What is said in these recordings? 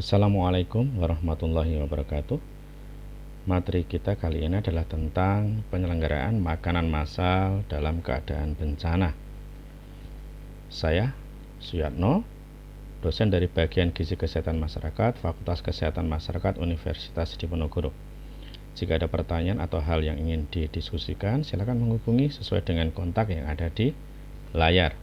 Assalamualaikum warahmatullahi wabarakatuh. Materi kita kali ini adalah tentang penyelenggaraan makanan massal dalam keadaan bencana. Saya, Suyatno, dosen dari bagian Gizi Kesehatan Masyarakat, Fakultas Kesehatan Masyarakat Universitas Diponegoro. Jika ada pertanyaan atau hal yang ingin didiskusikan, silakan menghubungi sesuai dengan kontak yang ada di layar.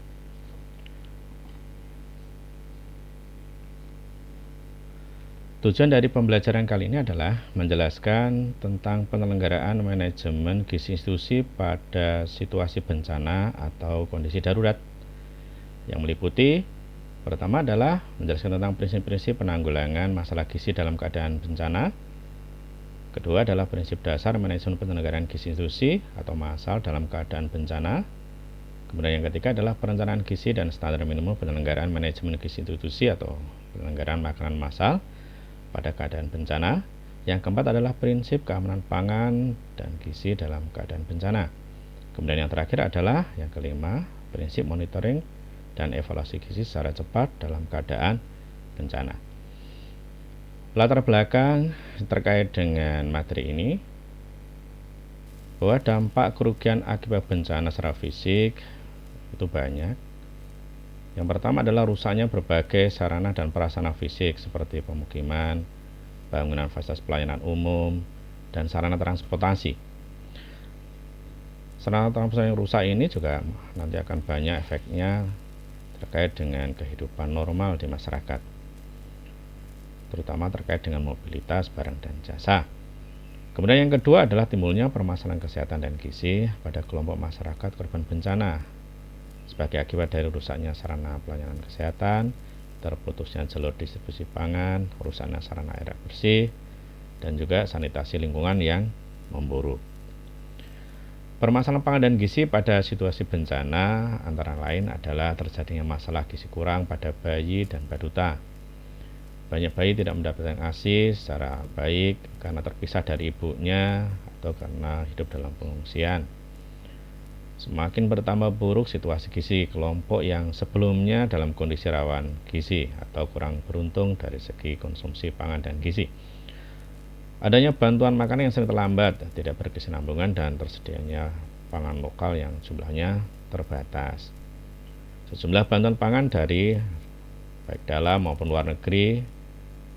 Tujuan dari pembelajaran kali ini adalah menjelaskan tentang penyelenggaraan manajemen gizi institusi pada situasi bencana atau kondisi darurat, yang meliputi pertama adalah menjelaskan tentang prinsip-prinsip penanggulangan masalah gizi dalam keadaan bencana. Kedua adalah prinsip dasar manajemen penyelenggaraan gizi institusi atau massal dalam keadaan bencana. Kemudian yang ketiga adalah perencanaan gizi dan standar minimum penyelenggaraan manajemen gizi institusi atau penyelenggaraan makanan massal pada keadaan bencana. Yang keempat adalah prinsip keamanan pangan dan gizi dalam keadaan bencana. Kemudian yang terakhir adalah yang kelima, prinsip monitoring dan evaluasi gizi secara cepat dalam keadaan bencana. Latar belakang terkait dengan materi ini, bahwa dampak kerugian akibat bencana secara fisik itu banyak. Yang pertama adalah rusaknya berbagai sarana dan prasarana fisik seperti pemukiman, bangunan fasilitas pelayanan umum, dan sarana transportasi. Sarana transportasi yang rusak ini juga nanti akan banyak efeknya terkait dengan kehidupan normal di masyarakat, terutama terkait dengan mobilitas barang dan jasa. Kemudian yang kedua adalah timbulnya permasalahan kesehatan dan gizi pada kelompok masyarakat korban bencana sebagai akibat dari rusaknya sarana pelayanan kesehatan, terputusnya jalur distribusi pangan, rusaknya sarana air bersih, dan juga sanitasi lingkungan yang memburuk. Permasalahan pangan dan gizi pada situasi bencana antara lain adalah terjadinya masalah gizi kurang pada bayi dan balita. Banyak bayi tidak mendapatkan ASI secara baik karena terpisah dari ibunya atau karena hidup dalam pengungsian. Semakin bertambah buruk situasi gizi kelompok yang sebelumnya dalam kondisi rawan gizi atau kurang beruntung dari segi konsumsi pangan dan gizi. Adanya bantuan makanan yang sering terlambat, tidak berkesinambungan, dan tersedianya pangan lokal yang jumlahnya terbatas. Sejumlah bantuan pangan dari baik dalam maupun luar negeri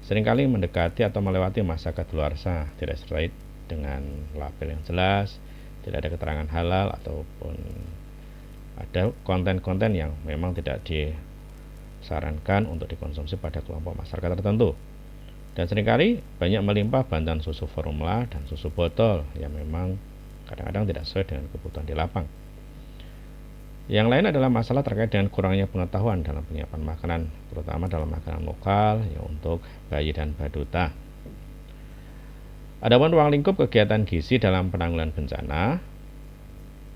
seringkali mendekati atau melewati masa kadaluarsa, tidak sesuai dengan label yang jelas, tidak ada keterangan halal, ataupun ada konten-konten yang memang tidak disarankan untuk dikonsumsi pada kelompok masyarakat tertentu. Dan seringkali banyak melimpah bantuan susu formula dan susu botol yang memang kadang-kadang tidak sesuai dengan kebutuhan di lapang. Yang lain adalah masalah terkait dengan kurangnya pengetahuan dalam penyiapan makanan, terutama dalam makanan lokal ya untuk bayi dan balita. Adapun ruang lingkup kegiatan gizi dalam penanggulangan bencana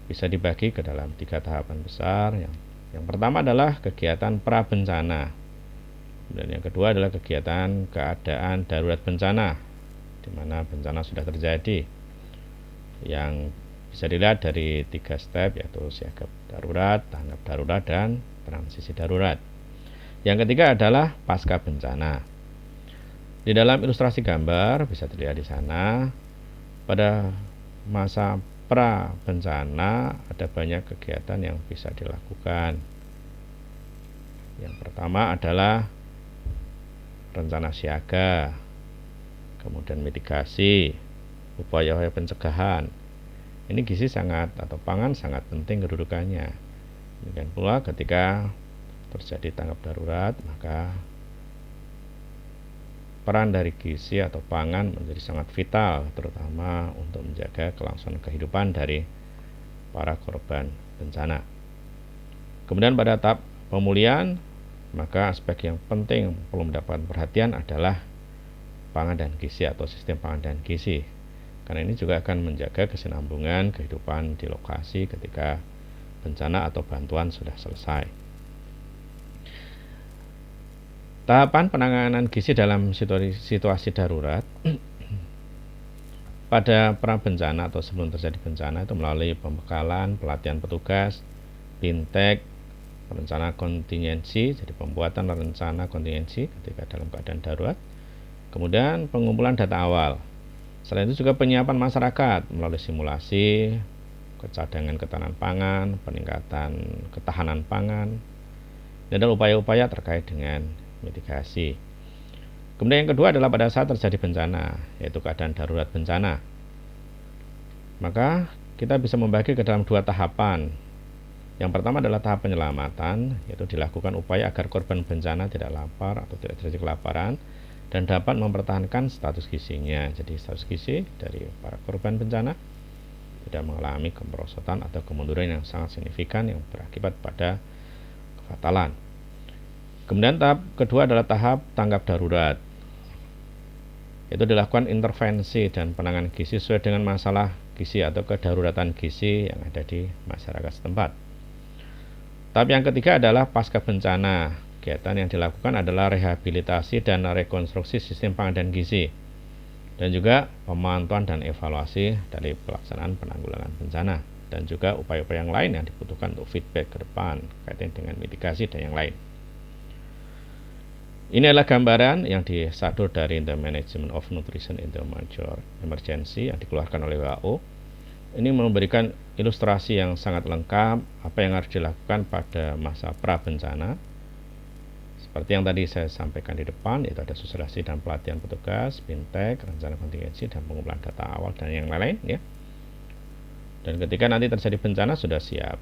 bisa dibagi ke dalam 3 tahapan besar. Yang pertama adalah kegiatan pra bencana, dan yang kedua adalah kegiatan keadaan darurat bencana, di mana bencana sudah terjadi, yang bisa dilihat dari 3 step, yaitu siaga darurat, tanggap darurat, dan transisi darurat. Yang ketiga adalah pasca bencana. Di dalam ilustrasi gambar bisa dilihat di sana, pada masa pra bencana ada banyak kegiatan yang bisa dilakukan. Yang pertama adalah rencana siaga, kemudian mitigasi, upaya-upaya pencegahan. Ini gizi sangat atau pangan sangat penting kedudukannya. Demikian pula ketika terjadi tanggap darurat, maka peran dari gizi atau pangan menjadi sangat vital, terutama untuk menjaga kelangsungan kehidupan dari para korban bencana. Kemudian pada tahap pemulihan, maka aspek yang penting perlu mendapatkan perhatian adalah pangan dan gizi atau sistem pangan dan gizi, karena ini juga akan menjaga kesinambungan kehidupan di lokasi ketika bencana atau bantuan sudah selesai. Tahapan penanganan gizi dalam situasi darurat pada pra bencana atau sebelum terjadi bencana itu melalui pembekalan, pelatihan petugas, bintek, rencana kontingensi, jadi pembuatan rencana kontingensi ketika dalam keadaan darurat. Kemudian pengumpulan data awal. Selain itu juga penyiapan masyarakat melalui simulasi, kecadangan ketahanan pangan, peningkatan ketahanan pangan, dan upaya-upaya terkait dengan mitigasi. Kemudian yang kedua adalah pada saat terjadi bencana, yaitu keadaan darurat bencana. Maka kita bisa membagi ke dalam dua tahapan. Yang pertama adalah tahap penyelamatan, yaitu dilakukan upaya agar korban bencana tidak lapar atau tidak terjadi kelaparan dan dapat mempertahankan status gizinya. Jadi status gizi dari para korban bencana tidak mengalami kemerosotan atau kemunduran yang sangat signifikan yang berakibat pada kefatalan. Kemudian tahap kedua adalah tahap tanggap darurat, yaitu dilakukan intervensi dan penanganan gizi sesuai dengan masalah gizi atau kedaruratan gizi yang ada di masyarakat setempat. Tahap yang ketiga adalah pasca bencana. Kegiatan yang dilakukan adalah rehabilitasi dan rekonstruksi sistem pangan dan gizi, dan juga pemantauan dan evaluasi dari pelaksanaan penanggulangan bencana, dan juga upaya-upaya yang lain yang dibutuhkan untuk feedback ke depan kaitan dengan mitigasi dan yang lain. Ini adalah gambaran yang disadur dari The Management of Nutrition in the Major Emergency yang dikeluarkan oleh WHO. Ini memberikan ilustrasi yang sangat lengkap apa yang harus dilakukan pada masa pra-bencana. Seperti yang tadi saya sampaikan di depan, yaitu ada sosialisasi dan pelatihan petugas, bintek, rencana kontingensi, dan pengumpulan data awal, dan yang lain-lain ya. Dan ketika nanti terjadi bencana sudah siap,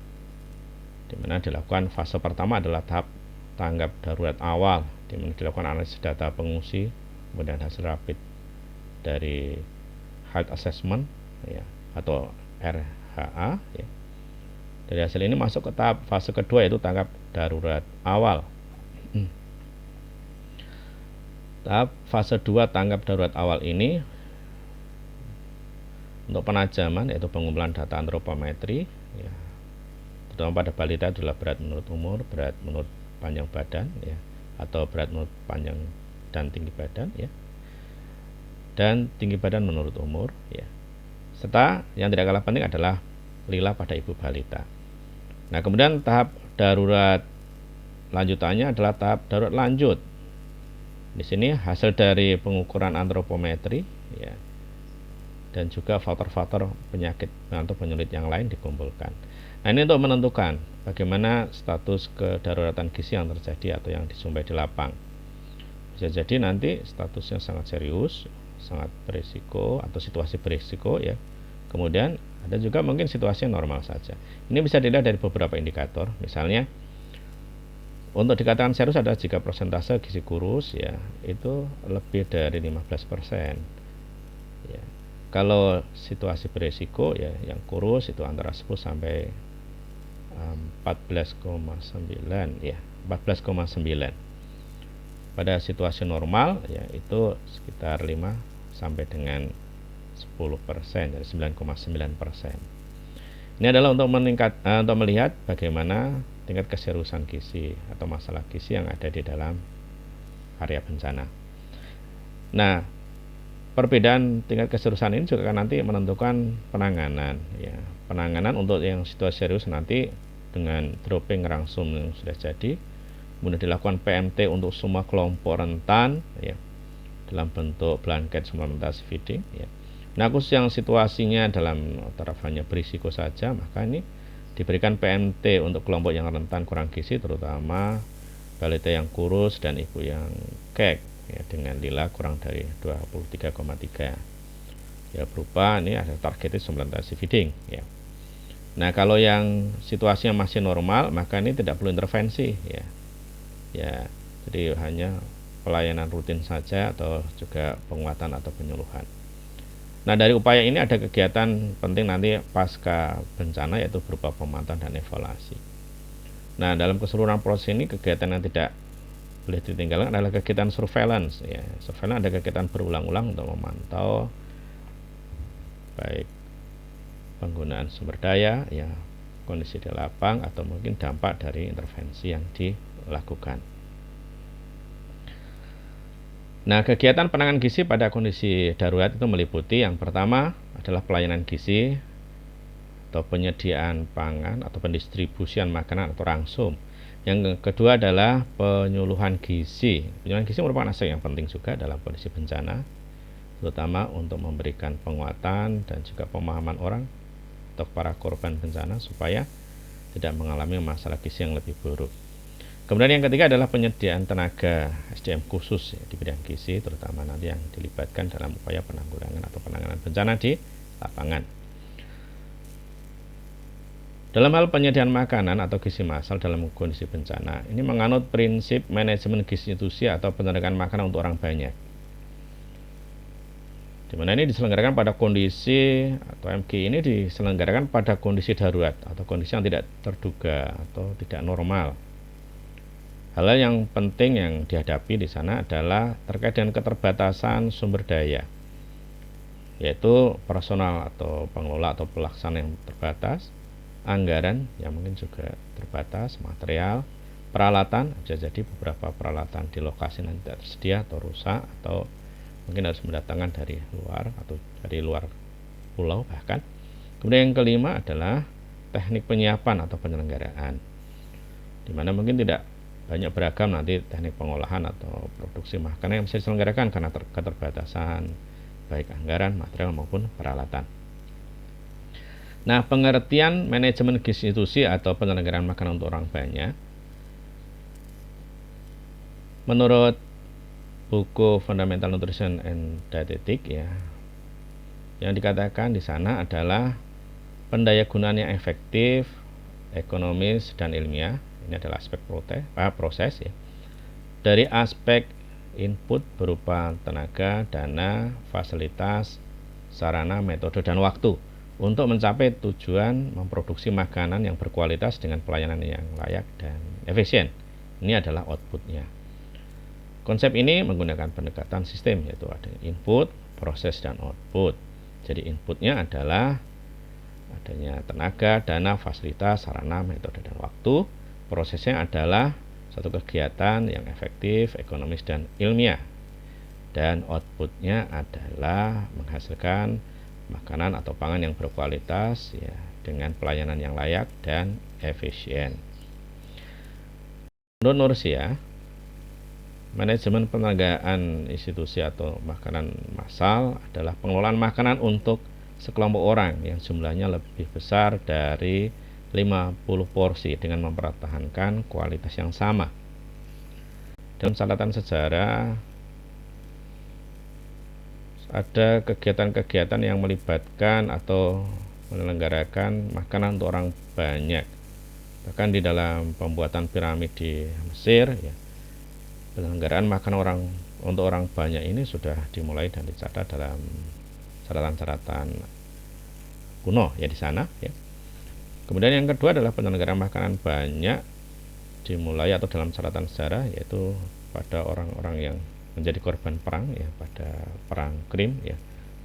dimana dilakukan fase pertama adalah tahap tanggap darurat awal, dimana dilakukan analisis data pengungsi, kemudian hasil rapid dari health assessment ya, atau RHA ya. Dari hasil ini masuk ke tahap fase kedua, yaitu tanggap darurat awal. Tahap fase 2 tanggap darurat awal ini untuk penajaman, yaitu pengumpulan data antropometri ya, terutama pada balita adalah berat menurut umur, berat menurut panjang badan ya, atau berat menurut panjang dan tinggi badan ya, dan tinggi badan menurut umur ya. Serta yang tidak kalah penting adalah lila pada ibu balita. Nah, kemudian tahap darurat lanjutannya adalah tahap darurat lanjut. Di sini hasil dari pengukuran antropometri ya, dan juga faktor-faktor penyakit atau penyulit yang lain dikumpulkan. Nah, ini untuk menentukan bagaimana status kedaruratan gizi yang terjadi atau yang disumpai di lapang. Bisa jadi nanti statusnya sangat serius, sangat berisiko atau situasi berisiko ya. Kemudian ada juga mungkin situasi normal saja. Ini bisa dilihat dari beberapa indikator. Misalnya untuk dikatakan serius adalah jika persentase gizi kurus ya itu lebih dari 15%. Ya. Kalau situasi berisiko ya yang kurus itu antara 10 sampai 14,9 ya, 14,9. Pada situasi normal ya itu sekitar 5 sampai dengan 10%, dari 9,9%. Ini adalah untuk untuk melihat bagaimana tingkat keseriusan gizi atau masalah gizi yang ada di dalam area bencana. Nah, perbedaan tingkat keseriusan ini juga akan nanti menentukan penanganan ya. Penanganan untuk yang situasi serius nanti dengan dropping rangsum yang sudah jadi, kemudian dilakukan PMT untuk semua kelompok rentan ya, dalam bentuk blanket suplementasi feeding ya. Nah, khusus yang situasinya dalam taraf hanya berisiko saja, maka ini diberikan PMT untuk kelompok yang rentan kurang gizi, terutama balita yang kurus dan ibu yang kek ya, dengan lila kurang dari 23,3 ya, berupa ini ada targeted suplementasi feeding ya. Nah, kalau yang situasinya masih normal, maka ini tidak perlu intervensi ya. Ya, jadi hanya pelayanan rutin saja atau juga penguatan atau penyuluhan. Nah, dari upaya ini ada kegiatan penting nanti pasca bencana, yaitu berupa pemantauan dan evaluasi. Nah, dalam keseluruhan proses ini kegiatan yang tidak boleh ditinggalkan adalah kegiatan surveillance ya. Surveillance ada kegiatan berulang-ulang untuk memantau baik penggunaan sumber daya ya, kondisi di lapang, atau mungkin dampak dari intervensi yang dilakukan. Nah, kegiatan penanganan gizi pada kondisi darurat itu meliputi yang pertama adalah pelayanan gizi atau penyediaan pangan atau pendistribusian makanan atau rangsum. Yang kedua adalah penyuluhan gizi. Penyuluhan gizi merupakan aspek yang penting juga dalam kondisi bencana, terutama untuk memberikan penguatan dan juga pemahaman orang untuk para korban bencana supaya tidak mengalami masalah gizi yang lebih buruk. Kemudian yang ketiga adalah penyediaan tenaga SDM khusus ya, di bidang gizi, terutama nanti yang dilibatkan dalam upaya penanggulangan atau penanganan bencana di lapangan. Dalam hal penyediaan makanan atau gizi massal dalam kondisi bencana, ini menganut prinsip manajemen gizi institusi atau penyediaan makanan untuk orang banyak, di mana ini diselenggarakan pada kondisi atau MG ini diselenggarakan pada kondisi darurat atau kondisi yang tidak terduga atau tidak normal. Hal yang penting yang dihadapi di sana adalah terkait dengan keterbatasan sumber daya, yaitu personal atau pengelola atau pelaksana yang terbatas, anggaran yang mungkin juga terbatas, material, peralatan, bisa jadi beberapa peralatan di lokasi nanti tidak tersedia atau rusak, atau mungkin harus mendatangkan dari luar atau dari luar pulau bahkan. Kemudian yang kelima adalah teknik penyiapan atau penyelenggaraan, di mana mungkin tidak banyak beragam nanti teknik pengolahan atau produksi makanan yang bisa diselenggarakan karena keterbatasan baik anggaran, material maupun peralatan. Nah, pengertian manajemen gizi institusi atau penyelenggaraan makanan untuk orang banyak menurut buku Fundamental Nutrition and Dietetic ya, yang dikatakan di sana adalah pendayagunaan yang efektif, ekonomis dan ilmiah. Ini adalah aspek proses ya. Dari aspek input berupa tenaga, dana, fasilitas, sarana, metode dan waktu untuk mencapai tujuan memproduksi makanan yang berkualitas dengan pelayanan yang layak dan efisien. Ini adalah outputnya. Konsep ini menggunakan pendekatan sistem, yaitu ada input, proses, dan output. Jadi inputnya adalah adanya tenaga, dana, fasilitas, sarana, metode, dan waktu. Prosesnya adalah satu kegiatan yang efektif, ekonomis, dan ilmiah. Dan outputnya adalah menghasilkan makanan atau pangan yang berkualitas ya, dengan pelayanan yang layak dan efisien. Menurut Nursia, manajemen penyelenggaraan institusi atau makanan massal adalah pengelolaan makanan untuk sekelompok orang yang jumlahnya lebih besar dari 50 porsi dengan mempertahankan kualitas yang sama. Dalam catatan sejarah ada kegiatan-kegiatan yang melibatkan atau menyelenggarakan makanan untuk orang banyak. Bahkan di dalam pembuatan piramid di Mesir ya, penyelenggaraan makan untuk orang banyak ini sudah dimulai dan dicatat dalam catatan-catatan kuno ya di sana ya. Kemudian yang kedua adalah penyelenggaraan makanan banyak dimulai atau dalam catatan sejarah, yaitu pada orang-orang yang menjadi korban perang ya, pada perang Krim ya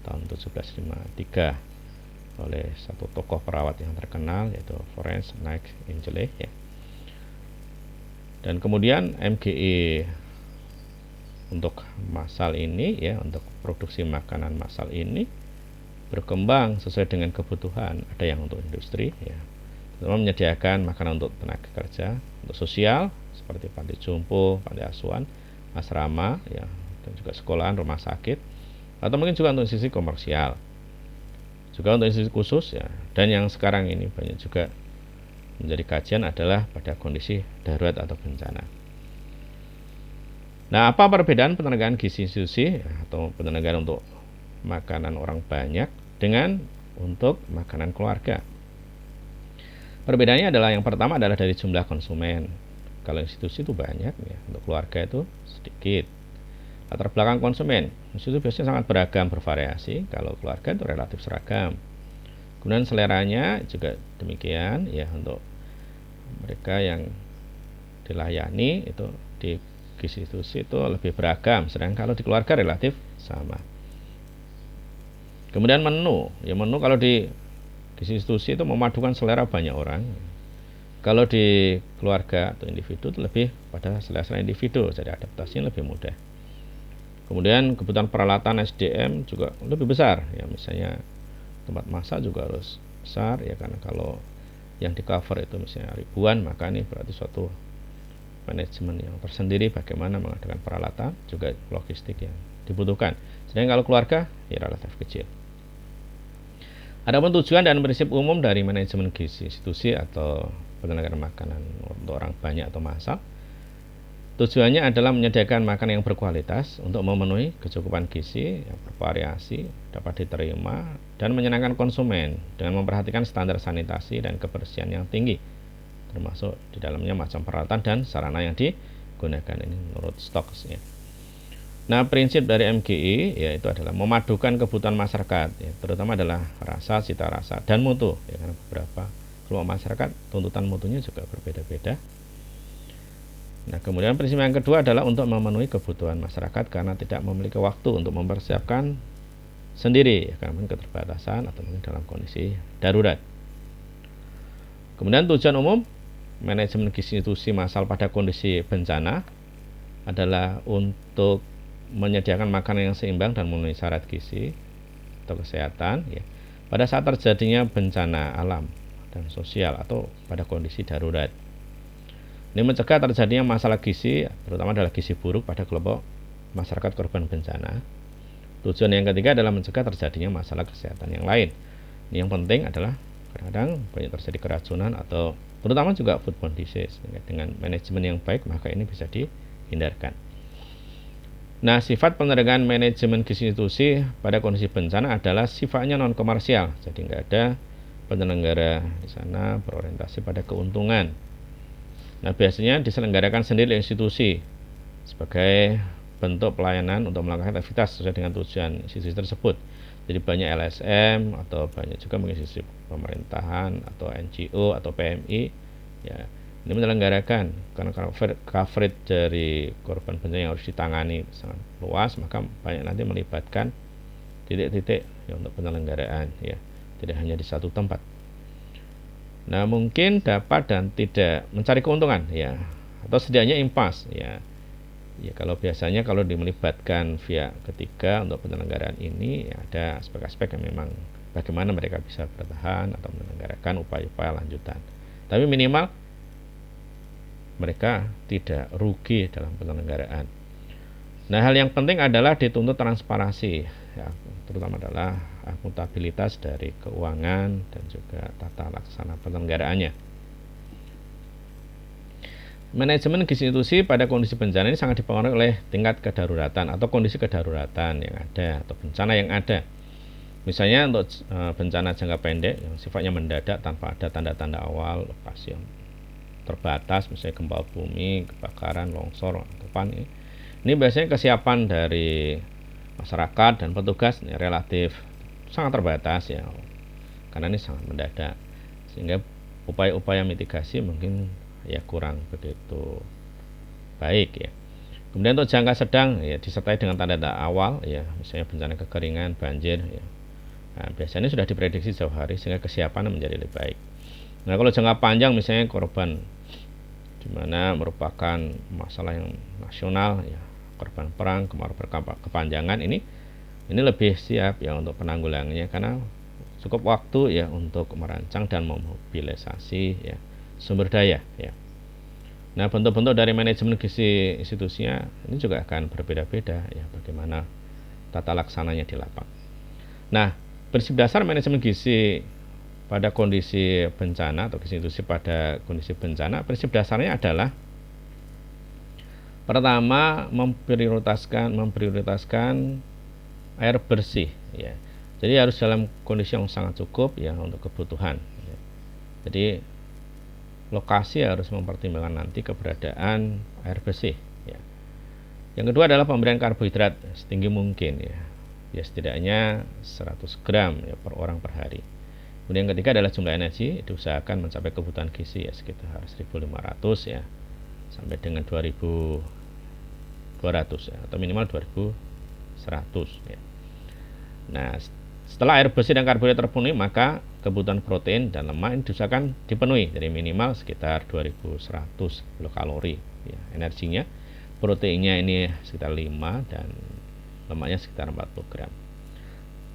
tahun 1753 oleh satu tokoh perawat yang terkenal yaitu Florence Nightingale ya. Dan kemudian MGI untuk massal ini ya, untuk produksi makanan massal ini berkembang sesuai dengan kebutuhan. Ada yang untuk industri ya, terutama menyediakan makanan untuk tenaga kerja, untuk sosial seperti panti jompo, panti asuhan, asrama ya, dan juga sekolahan, rumah sakit, atau mungkin juga untuk sisi komersial, juga untuk sisi khusus ya. Dan yang sekarang ini banyak juga menjadi kajian adalah pada kondisi darurat atau bencana. Nah, apa perbedaan penyelenggaraan gizi institusi atau penyelenggaraan untuk makanan orang banyak dengan untuk makanan keluarga? Perbedaannya adalah yang pertama adalah dari jumlah konsumen. Kalau institusi itu banyak ya, untuk keluarga itu sedikit. Latar belakang konsumen, institusi biasanya sangat beragam, bervariasi. Kalau keluarga itu relatif seragam. Kemudian seleranya juga demikian ya, untuk mereka yang dilayani itu di gizi institusi itu lebih beragam, sedangkan kalau di keluarga relatif sama. Kemudian menu kalau di gizi institusi itu memadukan selera banyak orang. Kalau di keluarga atau individu itu lebih pada selera individu, jadi adaptasinya lebih mudah. Kemudian kebutuhan peralatan SDM juga lebih besar ya, misalnya tempat masak juga harus besar ya, karena kalau yang di cover itu misalnya ribuan, maka ini berarti suatu manajemen yang tersendiri, bagaimana mengadakan peralatan, juga logistik yang dibutuhkan. Sedangkan kalau keluarga ya relatif kecil. Adapun tujuan dan prinsip umum dari manajemen gizi institusi atau penyelenggaraan makanan untuk orang banyak atau massal, tujuannya adalah menyediakan makanan yang berkualitas untuk memenuhi kecukupan gizi yang bervariasi, dapat diterima, dan menyenangkan konsumen dengan memperhatikan standar sanitasi dan kebersihan yang tinggi, termasuk di dalamnya macam peralatan dan sarana yang digunakan ini menurut Stokes ya. Nah, prinsip dari MGI yaitu adalah memadukan kebutuhan masyarakat ya, terutama adalah rasa, cita rasa, dan mutu ya, karena beberapa kelompok masyarakat tuntutan mutunya juga berbeda-beda. Nah, kemudian prinsip yang kedua adalah untuk memenuhi kebutuhan masyarakat karena tidak memiliki waktu untuk mempersiapkan sendiri ya, karena keterbatasan atau mungkin dalam kondisi darurat. Kemudian tujuan umum manajemen gizi institusi massal pada kondisi bencana adalah untuk menyediakan makanan yang seimbang dan memenuhi syarat gizi atau kesehatan ya, pada saat terjadinya bencana alam dan sosial atau pada kondisi darurat. Ini mencegah terjadinya masalah gizi, terutama adalah gizi buruk pada kelompok masyarakat korban bencana. Tujuan yang ketiga adalah mencegah terjadinya masalah kesehatan yang lain. Ini yang penting adalah kadang-kadang banyak terjadi keracunan atau terutama juga foodborne disease. Dengan manajemen yang baik maka ini bisa dihindarkan. Nah, sifat penyelenggaraan manajemen gizi institusi pada kondisi bencana adalah sifatnya non komersial. Jadi nggak ada penyelenggara di sana berorientasi pada keuntungan. Nah, biasanya diselenggarakan sendiri institusi sebagai bentuk pelayanan untuk melakukan aktivitas sesuai dengan tujuan institusi tersebut. Jadi banyak LSM atau banyak juga mungkin institusi pemerintahan atau NGO atau PMI ya, ini menyelenggarakan karena coverage dari korban bencana yang harus ditangani sangat luas, maka banyak nanti melibatkan titik-titik ya, untuk penyelenggaraan ya, tidak hanya di satu tempat. Nah, mungkin dapat dan tidak mencari keuntungan ya, atau setidaknya impas ya. Ya, kalau biasanya kalau melibatkan pihak ketiga untuk penyelenggaraan ini ya, ada aspek-aspek yang memang bagaimana mereka bisa bertahan atau menyelenggarakan upaya-upaya lanjutan. Tapi minimal mereka tidak rugi dalam penyelenggaraan. Nah, hal yang penting adalah dituntut transparansi ya, terutama adalah akuntabilitas dari keuangan dan juga tata laksana penyelenggaraannya. Manajemen gizi institusi pada kondisi bencana ini sangat dipengaruhi oleh tingkat kedaruratan atau kondisi kedaruratan yang ada atau bencana yang ada. Misalnya untuk bencana jangka pendek yang sifatnya mendadak tanpa ada tanda-tanda awal, lokasi yang terbatas, misalnya gempa bumi, kebakaran, longsor, atau panik. Ini biasanya kesiapan dari masyarakat dan petugas ini relatif sangat terbatas ya, karena ini sangat mendadak, sehingga upaya-upaya mitigasi mungkin ya kurang begitu baik ya. Kemudian untuk jangka sedang ya disertai dengan tanda-tanda awal ya, misalnya bencana kekeringan, banjir ya. Nah, biasanya sudah diprediksi jauh hari sehingga kesiapan menjadi lebih baik. Nah, kalau jangka panjang misalnya korban di mana merupakan masalah yang nasional ya, korban perang, kemarau berkepanjangan ini lebih siap ya untuk penanggulangannya karena cukup waktu ya untuk merancang dan memobilisasi ya sumber daya ya. Nah, bentuk-bentuk dari manajemen gizi institusinya ini juga akan berbeda-beda ya, bagaimana tata laksananya di lapangan. Nah, prinsip dasar manajemen gizi pada kondisi bencana atau gizi institusi pada kondisi bencana, prinsip dasarnya adalah pertama memprioritaskan air bersih ya. Jadi harus dalam kondisi yang sangat cukup ya untuk kebutuhan ya. Jadi lokasi harus mempertimbangkan nanti keberadaan air bersih ya. Yang kedua adalah pemberian karbohidrat setinggi mungkin ya. Ya setidaknya 100 gram ya per orang per hari. Kemudian yang ketiga adalah jumlah energi, diusahakan mencapai kebutuhan gizi ya sekitar 1.500 ya sampai dengan 2.200 ya, atau minimal 2.100 ya. Nah, setelah air bersih dan karbohidrat terpenuhi, maka kebutuhan protein dan lemak ini diusahakan dipenuhi, jadi minimal sekitar 2.100 kilokalori ya. Energinya, proteinnya ini sekitar 5 dan lemaknya sekitar 40 gram.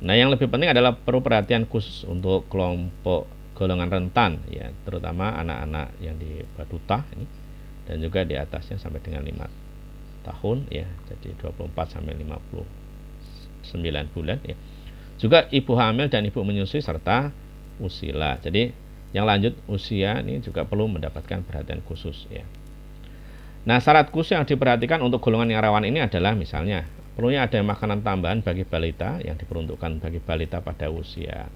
Nah, yang lebih penting adalah perlu perhatian khusus untuk kelompok golongan rentan ya, terutama anak-anak yang di Batuta ini dan juga di atasnya sampai dengan 5 tahun ya, jadi 24 sampai 59 bulan ya. Juga ibu hamil dan ibu menyusui serta usila. Jadi yang lanjut usia ini juga perlu mendapatkan perhatian khusus ya. Nah, syarat khusus yang diperhatikan untuk golongan yang rawan ini adalah misalnya perlunya ada makanan tambahan bagi balita yang diperuntukkan bagi balita pada usia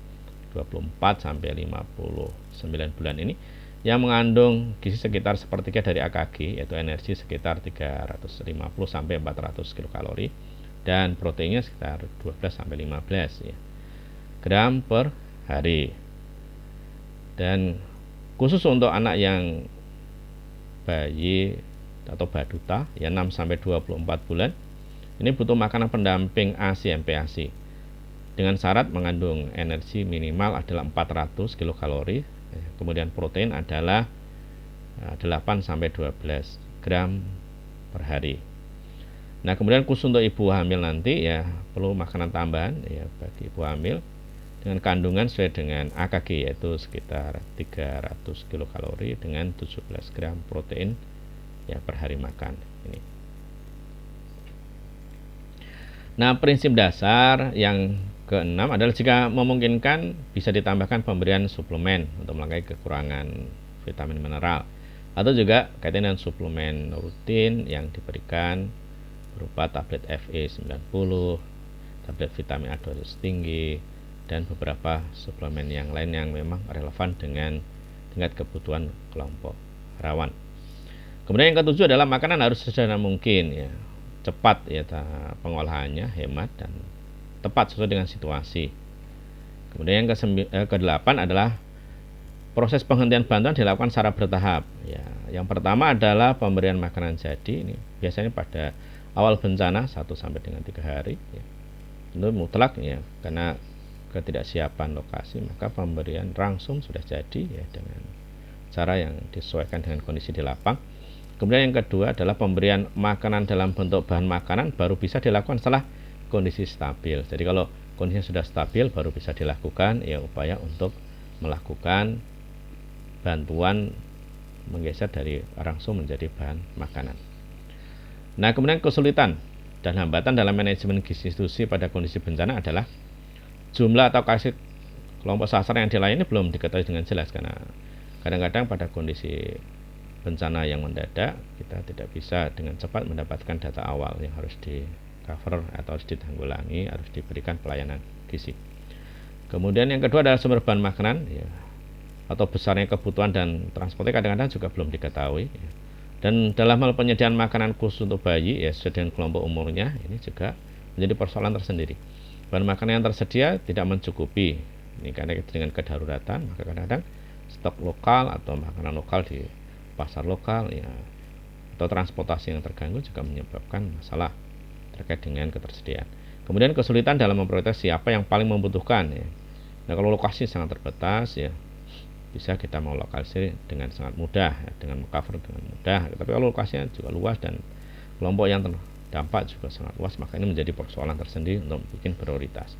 24 sampai 59 bulan ini yang mengandung gizi sekitar sepertiga dari AKG, yaitu energi sekitar 350 sampai 400 kilokalori dan proteinnya sekitar 12 sampai 15 ya, gram per hari. Dan khusus untuk anak yang bayi atau baduta ya 6 sampai 24 bulan ini butuh makanan pendamping ASI MPASI dengan syarat mengandung energi minimal adalah 400 kilokalori, kemudian protein adalah 8 sampai 12 gram per hari. Nah, kemudian khusus untuk ibu hamil nanti ya perlu makanan tambahan ya bagi ibu hamil dengan kandungan sesuai dengan AKG, yaitu sekitar 300 kilokalori dengan 17 gram protein ya per hari makan ini. Nah, prinsip dasar yang keenam adalah jika memungkinkan bisa ditambahkan pemberian suplemen untuk melengkapi kekurangan vitamin mineral, atau juga kaitan dengan suplemen rutin yang diberikan berupa tablet Fe90, tablet vitamin A dosis tinggi, dan beberapa suplemen yang lain yang memang relevan dengan tingkat kebutuhan kelompok rawan. Kemudian yang ketujuh adalah makanan harus sesederhana mungkin ya, cepat ya pengolahannya, hemat dan tepat sesuai dengan situasi. Kemudian yang kedelapan adalah proses penghentian bantuan dilakukan secara bertahap ya. Yang pertama adalah pemberian makanan jadi, ini biasanya pada awal bencana 1 sampai dengan 3 hari ya. Itu mutlak ya, karena ketidaksiapan lokasi maka pemberian langsung sudah jadi ya dengan cara yang disesuaikan dengan kondisi di lapang. Kemudian yang kedua adalah pemberian makanan dalam bentuk bahan makanan baru bisa dilakukan setelah kondisi stabil. Jadi kalau kondisinya sudah stabil baru bisa dilakukan ya upaya untuk melakukan bantuan menggeser dari langsung menjadi bahan makanan. Nah, kemudian kesulitan dan hambatan dalam manajemen gizi institusi pada kondisi bencana adalah jumlah atau kasih kelompok sasaran yang dilayani belum diketahui dengan jelas, karena kadang-kadang pada kondisi bencana yang mendadak kita tidak bisa dengan cepat mendapatkan data awal yang harus di cover atau harus ditanggulangi, harus diberikan pelayanan gizi. Kemudian yang kedua adalah sumber bahan makanan ya, atau besarnya kebutuhan dan transportnya kadang-kadang juga belum diketahui ya. Dan dalam hal penyediaan makanan khusus untuk bayi ya sesuai dengan kelompok umurnya, ini juga menjadi persoalan tersendiri. Bahan makanan yang tersedia tidak mencukupi ini karena dengan kedaruratan, maka kadang-kadang stok lokal atau makanan lokal di pasar lokal ya atau transportasi yang terganggu juga menyebabkan masalah terkait dengan ketersediaan. Kemudian kesulitan dalam memprioritas siapa yang paling membutuhkan ya. Nah, kalau lokasi sangat terbatas ya bisa kita melokalisir dengan sangat mudah ya, dengan cover dengan mudah. Tapi kalau lokasinya juga luas dan kelompok yang terdampak juga sangat luas, maka ini menjadi persoalan tersendiri untuk bikin prioritas.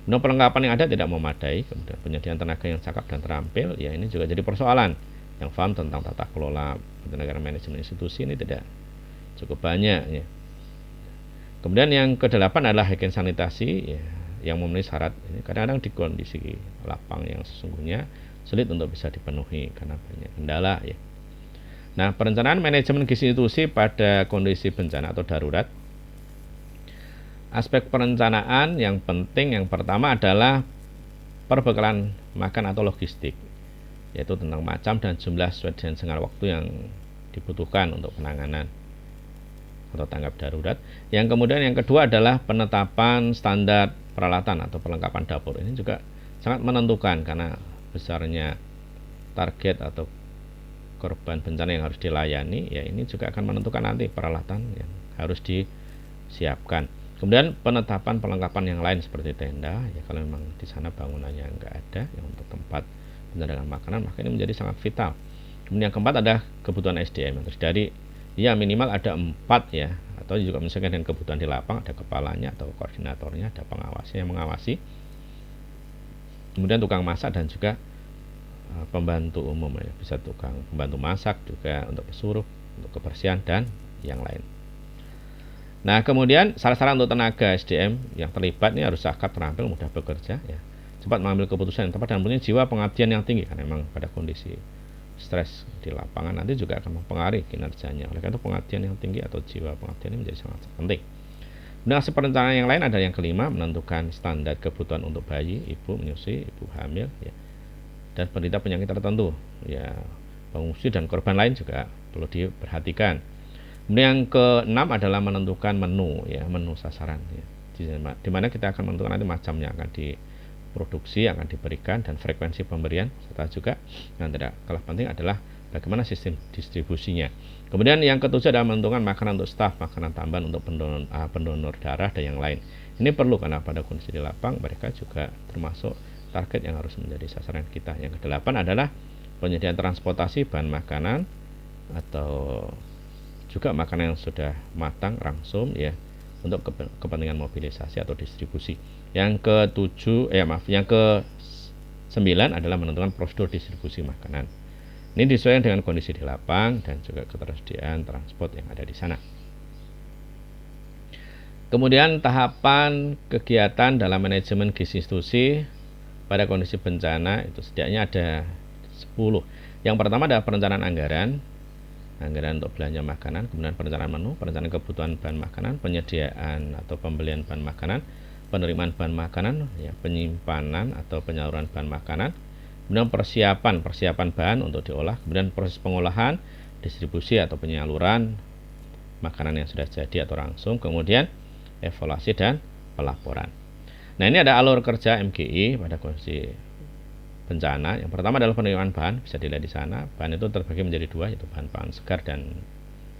Nah, perlengkapan yang ada tidak memadai, kemudian penyediaan tenaga yang cakap dan terampil ya ini juga jadi persoalan. Yang paham tentang tata kelola negara manajemen institusi ini tidak cukup banyak ya. Kemudian yang kedelapan adalah hygiene sanitasi ya, yang memenuhi syarat ini kadang-kadang di kondisi lapang yang sesungguhnya sulit untuk bisa dipenuhi karena banyak kendala ya. Nah, perencanaan manajemen gizi institusi pada kondisi bencana atau darurat. Aspek perencanaan yang penting yang pertama adalah perbekalan makan atau logistik, yaitu tentang macam dan jumlah sesuai dengan jangka waktu yang dibutuhkan untuk penanganan atau tanggap darurat. Yang kemudian yang kedua adalah penetapan standar peralatan atau perlengkapan dapur. Ini juga sangat menentukan karena besarnya target atau korban bencana yang harus dilayani ya ini juga akan menentukan nanti peralatan yang harus disiapkan. Kemudian penetapan perlengkapan yang lain seperti tenda ya, kalau memang di sana bangunannya enggak ada yang untuk tempat penjagaan makanan, maka ini menjadi sangat vital. Kemudian yang keempat ada kebutuhan SDM yang terdiri ya minimal ada 4 ya, atau juga menyesuaikan dengan kebutuhan di lapang, ada kepalanya atau koordinatornya, ada pengawasnya yang mengawasi, kemudian tukang masak dan juga pembantu umum ya, bisa tukang pembantu masak juga untuk pesuruh, untuk kebersihan dan yang lain. Nah, kemudian syarat-syarat untuk tenaga SDM yang terlibat ini harus zakat, terampil, mudah bekerja, ya, cepat mengambil keputusan yang tepat dan punya jiwa pengabdian yang tinggi. Karena memang pada kondisi stres di lapangan nanti juga akan mempengaruhi kinerjanya. Oleh karena itu pengabdian yang tinggi atau jiwa pengabdian ini menjadi sangat penting. Kemudian aspek perencanaan yang lain ada yang kelima, menentukan standar kebutuhan untuk bayi, ibu menyusui, ibu hamil, ya, dan penderita penyakit tertentu, ya, pengungsi dan korban lain juga perlu diperhatikan. Kemudian yang keenam adalah menentukan menu, ya, menu sasaran, ya, di mana kita akan menentukan nanti macamnya akan diproduksi, akan diberikan, dan frekuensi pemberian, serta juga yang tidak kalah penting adalah bagaimana sistem distribusinya. Kemudian yang ketujuh adalah menentukan makanan untuk staf, makanan tambahan untuk pendonor darah dan yang lain. Ini perlu karena pada kondisi di lapang mereka juga termasuk target yang harus menjadi sasaran kita. Yang kedelapan adalah penyediaan transportasi bahan makanan atau juga makanan yang sudah matang, rangsum, ya, untuk kepentingan mobilisasi atau distribusi. Yang ke-9 adalah menentukan prosedur distribusi makanan. Ini disesuaikan dengan kondisi di lapang dan juga ketersediaan transport yang ada di sana. Kemudian tahapan kegiatan dalam manajemen gizi institusi pada kondisi bencana itu setidaknya ada 10. Yang pertama adalah perencanaan anggaran untuk belanja makanan, kemudian perencanaan menu, perencanaan kebutuhan bahan makanan, penyediaan atau pembelian bahan makanan, penerimaan bahan makanan, ya, penyimpanan atau penyaluran bahan makanan, kemudian persiapan bahan untuk diolah, kemudian proses pengolahan, distribusi atau penyaluran makanan yang sudah jadi atau langsung, kemudian evaluasi dan pelaporan. Nah, ini ada alur kerja MGI pada kondisi bencana. Yang pertama adalah penerimaan bahan, bisa dilihat di sana. Bahan itu terbagi menjadi dua, yaitu bahan pangan segar dan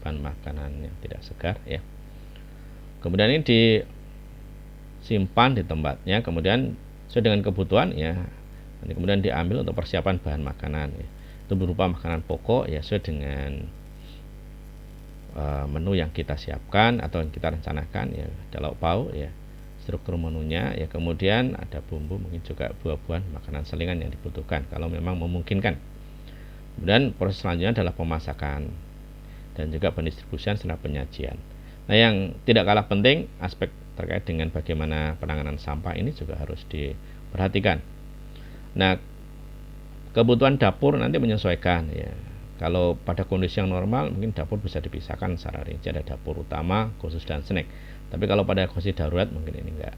bahan makanan yang tidak segar, ya. Kemudian ini disimpan di tempatnya, kemudian sesuai dengan kebutuhan, ya. Nanti kemudian diambil untuk persiapan bahan makanan, ya. Itu berupa makanan pokok, ya, sesuai dengan menu yang kita siapkan atau yang kita rencanakan, ya. Ada lauk pauk, ya, struktur menunya, ya, kemudian ada bumbu, mungkin juga buah-buahan, makanan selingan yang dibutuhkan kalau memang memungkinkan. Kemudian proses selanjutnya adalah pemasakan dan juga pendistribusian serta penyajian. Nah, yang tidak kalah penting aspek terkait dengan bagaimana penanganan sampah ini juga harus diperhatikan. Nah, kebutuhan dapur nanti menyesuaikan, ya. Kalau pada kondisi yang normal mungkin dapur bisa dipisahkan secara rinci, ada dapur utama, khusus dan snack. Tapi kalau pada kondisi darurat mungkin ini enggak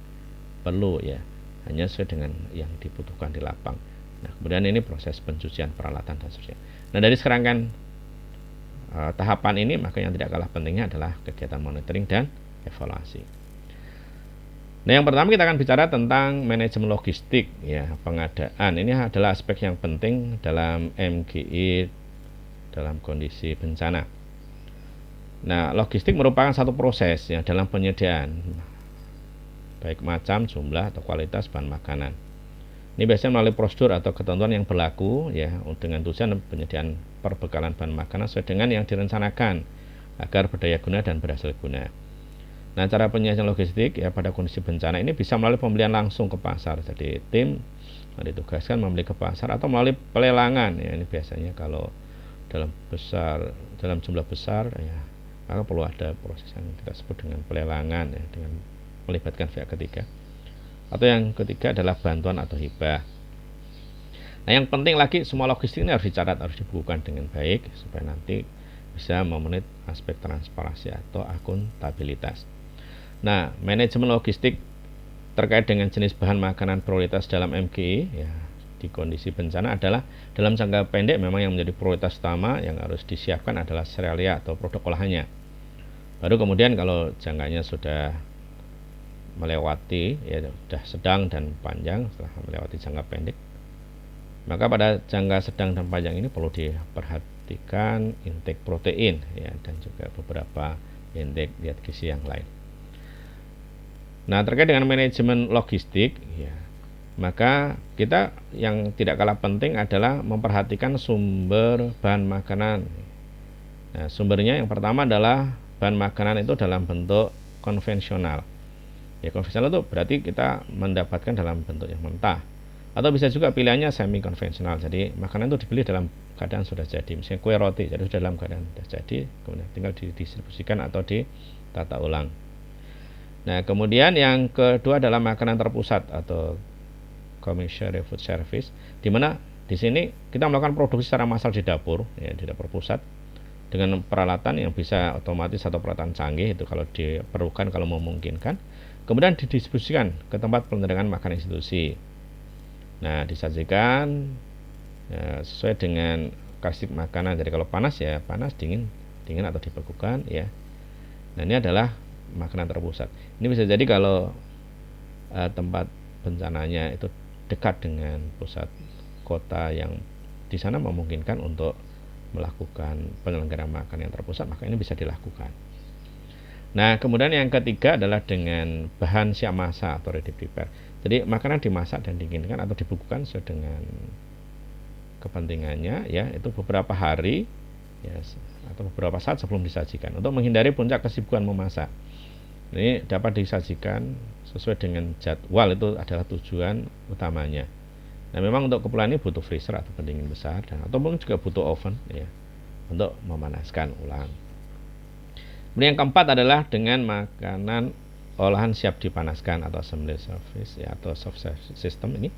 perlu, ya, hanya sesuai dengan yang dibutuhkan di lapang. Nah, kemudian ini proses pencucian peralatan dan seterusnya. Nah, dari serangkaian tahapan ini maka yang tidak kalah pentingnya adalah kegiatan monitoring dan evaluasi. Nah, yang pertama kita akan bicara tentang manajemen logistik, ya, pengadaan. Ini adalah aspek yang penting dalam MGI dalam kondisi bencana. Nah, logistik merupakan satu proses, ya, dalam penyediaan baik macam, jumlah atau kualitas bahan makanan. Ini biasanya melalui prosedur atau ketentuan yang berlaku, ya, dengan tujuan penyediaan perbekalan bahan makanan sesuai dengan yang direncanakan agar berdaya guna dan berhasil guna. Nah, cara penyediaan logistik, ya, pada kondisi bencana ini bisa melalui pembelian langsung ke pasar. Jadi tim ditugaskan membeli ke pasar atau melalui pelelangan, ya. Ini biasanya kalau dalam jumlah besar, ya, maka perlu ada proses yang kita sebut dengan pelelangan, ya, dengan melibatkan pihak ketiga. Atau yang ketiga adalah bantuan atau hibah. Nah, yang penting lagi semua logistik ini harus dicatat, harus dibukukan dengan baik supaya nanti bisa memenuhi aspek transparansi atau akuntabilitas. Nah, manajemen logistik terkait dengan jenis bahan makanan prioritas dalam MGI, ya, di kondisi bencana adalah dalam jangka pendek memang yang menjadi prioritas utama yang harus disiapkan adalah serealia atau produk olahannya. Baru kemudian kalau jangkanya sudah melewati, ya, sudah sedang dan panjang, setelah melewati jangka pendek, maka pada jangka sedang dan panjang ini perlu diperhatikan intake protein, ya, dan juga beberapa intake zat gizi yang lain. Nah, terkait dengan manajemen logistik, ya, maka kita yang tidak kalah penting adalah memperhatikan sumber bahan makanan. Nah, sumbernya yang pertama adalah bahan makanan itu dalam bentuk konvensional. Ya, konvensional itu berarti kita mendapatkan dalam bentuk yang mentah. Atau bisa juga pilihannya semi konvensional. Jadi makanan itu dibeli dalam keadaan sudah jadi. Misalnya kue roti, jadi sudah dalam keadaan sudah jadi, kemudian tinggal didistribusikan atau ditata ulang. Nah, kemudian yang kedua adalah makanan terpusat atau commercial food service, di mana di sini kita melakukan produksi secara massal di dapur, ya, di dapur pusat dengan peralatan yang bisa otomatis atau peralatan canggih itu kalau diperlukan, kalau memungkinkan. Kemudian didistribusikan ke tempat penyediaan makan institusi. Nah, disajikan ya, sesuai dengan karakteristik makanan. Jadi kalau panas ya panas, dingin atau dibekukan ya. Nah, ini adalah makanan terpusat. Ini bisa jadi kalau tempat bencananya itu dekat dengan pusat kota yang di sana memungkinkan untuk melakukan penyelenggaraan makan yang terpusat, maka ini bisa dilakukan. Nah, kemudian yang ketiga adalah dengan bahan siap masak atau ready prepare. Jadi makanan dimasak dan dinginkan atau dibekukan sesuai dengan kepentingannya ya, itu beberapa hari ya, atau beberapa saat sebelum disajikan untuk menghindari puncak kesibukan memasak. Ini dapat disajikan sesuai dengan jadwal, itu adalah tujuan utamanya. Nah, memang untuk keperluan ini butuh freezer atau pendingin besar atau mungkin juga butuh oven ya untuk memanaskan ulang. Kemudian yang keempat adalah dengan makanan olahan siap dipanaskan atau assembly service ya, atau soft system ini.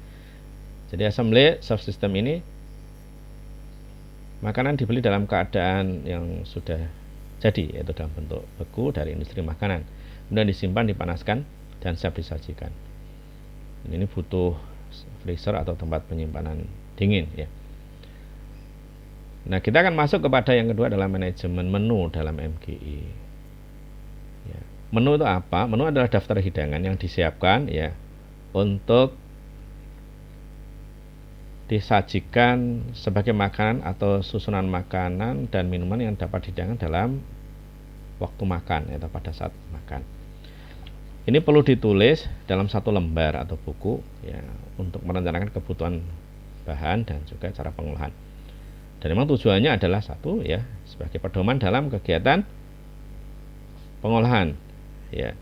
Jadi assembly soft system ini makanan dibeli dalam keadaan yang sudah jadi, yaitu dalam bentuk beku dari industri makanan, kemudian disimpan, dipanaskan dan siap disajikan. Ini butuh freezer atau tempat penyimpanan dingin ya. Nah, kita akan masuk kepada yang kedua adalah manajemen menu dalam MGI. Ya. Menu itu apa? Menu adalah daftar hidangan yang disiapkan ya untuk disajikan sebagai makanan atau susunan makanan dan minuman yang dapat dihidangkan dalam waktu makan atau pada saat makan. Ini perlu ditulis dalam satu lembar atau buku ya untuk merencanakan kebutuhan bahan dan juga cara pengolahan. Dan memang tujuannya adalah satu ya, sebagai pedoman dalam kegiatan pengolahan ya.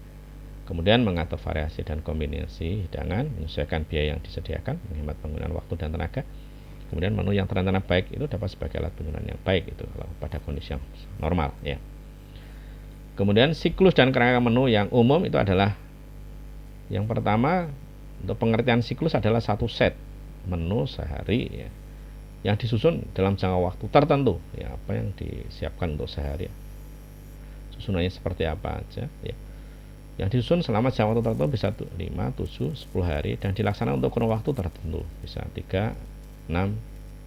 Kemudian mengatur variasi dan kombinasi hidangan, menyesuaikan biaya yang disediakan, menghemat penggunaan waktu dan tenaga. Kemudian menu yang terencana baik itu dapat sebagai alat penjualan yang baik itu kalau pada kondisi yang normal ya. Kemudian siklus dan kerangka menu yang umum itu adalah yang pertama, untuk pengertian siklus adalah satu set menu sehari ya, yang disusun dalam jangka waktu tertentu ya, apa yang disiapkan untuk sehari susunannya seperti apa aja ya, yang disusun selama jangka waktu tertentu bisa 5, 7, 10 hari dan dilaksanakan untuk kurun waktu tertentu bisa 3, 6,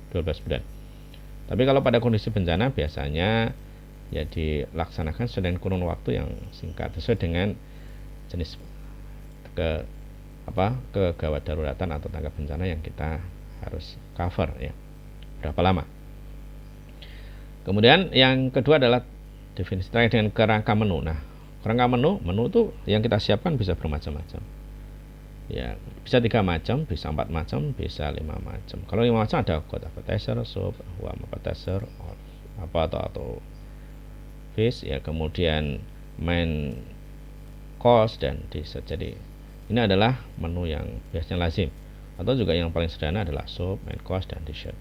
12 bulan. Tapi kalau pada kondisi bencana biasanya ya dilaksanakan sesuai dengan kurun waktu yang singkat, sesuai dengan jenis kegawat daruratan atau tanggap bencana yang kita harus cover ya, berapa lama. Kemudian yang kedua adalah definisi terkait dengan kerangka menu. Nah, kerangka menu itu yang kita siapkan bisa bermacam-macam ya, bisa 3 macam, bisa 4 macam, bisa 5 macam. Kalau 5 macam ada cold appetizer, soup, warm appetizer, atau fish ya, kemudian main course dan dessert. Jadi ini adalah menu yang biasanya lazim, atau juga yang paling sederhana adalah soup, main course dan dessert.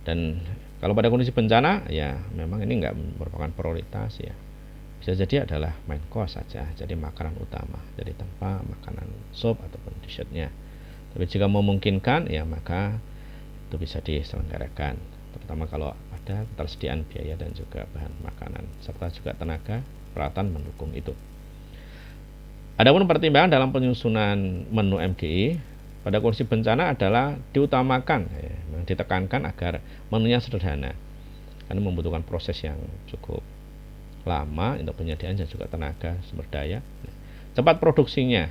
Dan kalau pada kondisi bencana ya memang ini enggak merupakan prioritas ya, bisa jadi adalah main course saja, jadi makanan utama, jadi tanpa makanan soup ataupun dessertnya. Tapi jika memungkinkan ya maka itu bisa diselenggarakan, terutama kalau ada ketersediaan biaya dan juga bahan makanan serta juga tenaga peralatan mendukung itu. Adapun pertimbangan dalam penyusunan menu MGI pada kondisi bencana adalah diutamakan ya, ditekankan agar menunya sederhana karena membutuhkan proses yang cukup lama untuk penyediaan dan juga tenaga sumber daya, cepat produksinya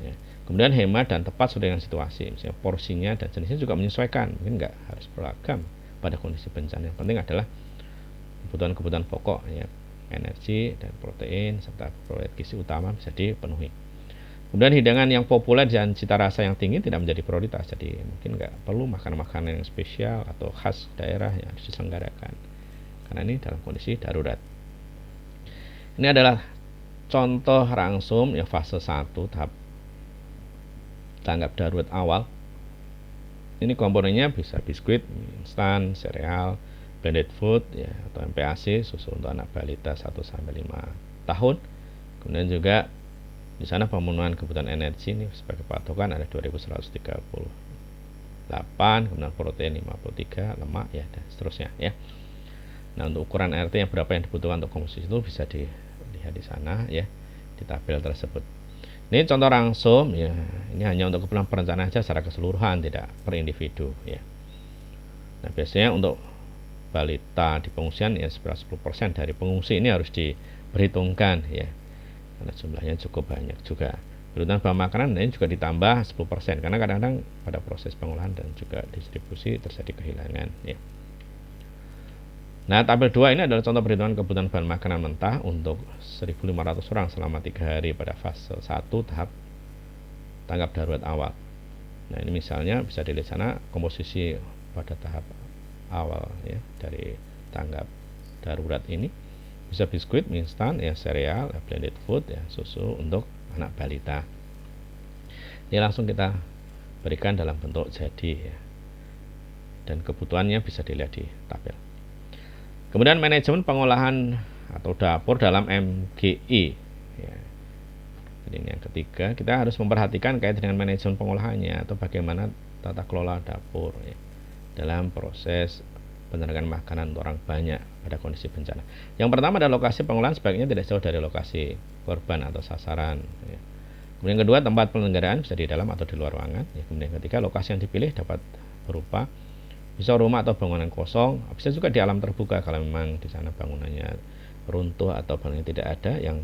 ya. Kemudian hemat dan tepat sesuai dengan situasi, misalnya porsinya dan jenisnya juga menyesuaikan, mungkin nggak harus beragam pada kondisi bencana. Yang penting adalah kebutuhan pokok ya, energi dan protein serta protein gizi utama bisa dipenuhi. Kemudian hidangan yang populer dan cita rasa yang tinggi tidak menjadi prioritas, jadi mungkin nggak perlu makanan-makanan yang spesial atau khas daerah yang harus diselenggarakan karena ini dalam kondisi darurat. Ini adalah contoh rangsum ya, fase 1 tahap tanggap darurat awal Ini komponennya bisa biskuit, instan, sereal, blended food ya, atau MPASI, susu untuk anak balita 1-5 tahun. Kemudian juga di sana pemenuhan kebutuhan energi ini sebagai patokan ada 2138, kemudian protein 53, lemak ya, dan seterusnya ya. Nah, untuk ukuran RT yang berapa yang dibutuhkan untuk komposisi itu bisa dilihat di sana ya, di tabel tersebut. Ini contoh rangsum ya, ini hanya untuk keperluan perencanaan saja secara keseluruhan, tidak per individu ya. Nah, biasanya untuk balita di pengungsian ya 10% dari pengungsi ini harus diperhitungkan ya, karena jumlahnya cukup banyak juga. Kebutuhan bahan makanan ini juga ditambah 10%, karena kadang-kadang pada proses pengolahan dan juga distribusi terjadi kehilangan ya. Nah, tabel 2 ini adalah contoh perhitungan kebutuhan bahan makanan mentah untuk 1.500 orang selama 3 hari pada fase 1 tahap tanggap darurat awal. Nah, ini misalnya bisa dilihat sana komposisi pada tahap awal ya, dari tanggap darurat ini bisa biskuit, mie instan ya, sereal, blended food ya, susu untuk anak balita. Ini langsung kita berikan dalam bentuk jadi ya, dan kebutuhannya bisa dilihat di tabel. Kemudian manajemen pengolahan atau dapur dalam MGI ya. Jadi ini yang ketiga, kita harus memperhatikan kait dengan manajemen pengolahannya atau bagaimana tata kelola dapur ya, dalam proses penyerahan makanan untuk orang banyak pada kondisi bencana. Yang pertama adalah lokasi pengolahan sebaiknya tidak jauh dari lokasi korban atau sasaran ya. Kemudian kedua, tempat penyelenggaraan bisa di dalam atau di luar ruangan ya. Kemudian ketiga, lokasi yang dipilih dapat berupa bisa rumah atau bangunan kosong, bisa juga di alam terbuka kalau memang di sana bangunannya runtuh atau bangunannya tidak ada yang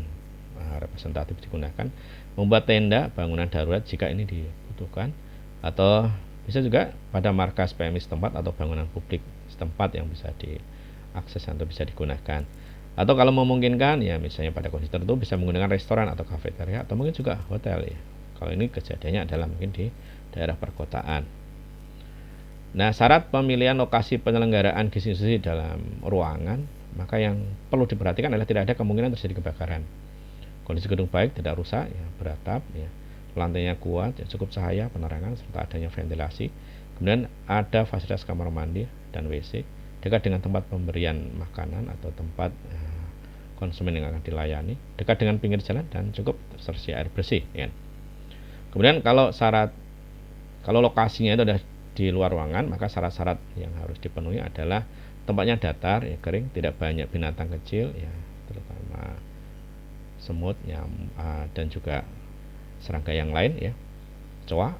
representatif digunakan. Membuat tenda bangunan darurat jika ini dibutuhkan, atau bisa juga pada markas PMI setempat atau bangunan publik setempat yang bisa diakses atau bisa digunakan. Atau kalau memungkinkan ya misalnya pada kondisi tertentu bisa menggunakan restoran atau kafeteria atau mungkin juga hotel ya. Kalau ini kejadiannya adalah mungkin di daerah perkotaan. Nah, syarat pemilihan lokasi penyelenggaraan gizi dalam ruangan, maka yang perlu diperhatikan adalah tidak ada kemungkinan terjadi kebakaran. Kondisi gedung baik, tidak rusak, ya, beratap, ya, lantainya kuat, ya, cukup cahaya, penerangan, serta adanya ventilasi. Kemudian ada fasilitas kamar mandi dan WC, dekat dengan tempat pemberian makanan atau tempat konsumen yang akan dilayani, dekat dengan pinggir jalan dan cukup tersedia air bersih. Ya. Kemudian kalau lokasinya itu sudah di luar ruangan, maka syarat-syarat yang harus dipenuhi adalah tempatnya datar, ya, kering, tidak banyak binatang kecil, ya, terutama semut, dan juga serangga yang lain, ya, kecoa.